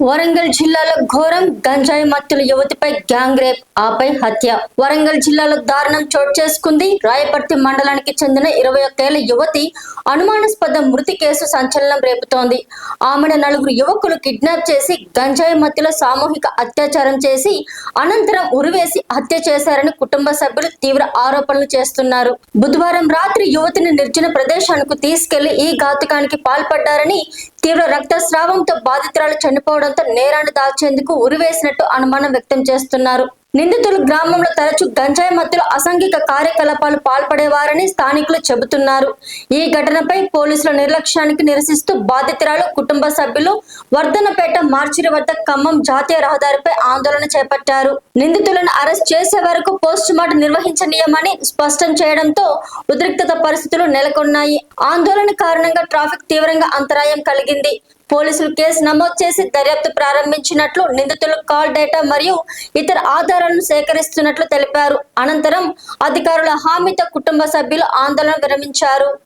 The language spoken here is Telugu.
వరంగల్ జిల్లాలో ఘోరం గంజాయి మత్తుల యువతిపై గ్యాంగ్ రేప్ ఆపై హత్య. వరంగల్ జిల్లాలో దారుణం చోటు చేసుకుంది. రాయపర్తి మండలానికి చెందిన 21 ఏళ్ల యువతి అనుమానాస్పద మృతి కేసు సంచలనం రేపుతోంది. ఆమెను 4 యువకులు కిడ్నాప్ చేసి గంజాయి మత్తులో సామూహిక అత్యాచారం చేసి అనంతరం ఉరివేసి హత్య చేశారని కుటుంబ సభ్యులు తీవ్ర ఆరోపణలు చేస్తున్నారు. బుధవారం రాత్రి యువతిని నిర్జన ప్రదేశానికి తీసుకెళ్లి ఈ ఘాతుకానికి పాల్పడ్డారని, తీవ్ర రక్తస్రావంతో బాధితురాలు చనిపోవడంతో నేరాన్ని దాచేందుకు ఉరివేసినట్టు అనుమానం వ్యక్తం చేస్తున్నారు. నిందితులు గ్రామంలో తరచూ గంజాయి మత్తులో అసాంఘిక కార్యకలాపాలు పాల్పడేవారని స్థానికులు చెబుతున్నారు. ఈ ఘటనపై పోలీసుల నిర్లక్ష్యానికి నిరసిస్తూ బాధితురాలు కుటుంబ సభ్యులు వర్ధనపేట మార్చిరి వద్ద ఖమ్మం జాతీయ రహదారిపై ఆందోళన చేపట్టారు. నిందితులను అరెస్ట్ చేసే వరకు పోస్టుమార్టం నిర్వహించనీయమని స్పష్టం చేయడంతో ఉద్రిక్తత పరిస్థితులు నెలకొన్నాయి. ఆందోళన కారణంగా ట్రాఫిక్ తీవ్రంగా అంతరాయం కలిగింది. పోలీసులు కేసు నమోదు చేసి దర్యాప్తు ప్రారంభించినట్లు, నిందితులు కాల్ డేటా మరియు ఇతర ఆధారాలను సేకరిస్తున్నట్లు తెలిపారు. అనంతరం అధికారుల హామీతో కుటుంబ సభ్యులు ఆందోళన విరమించారు.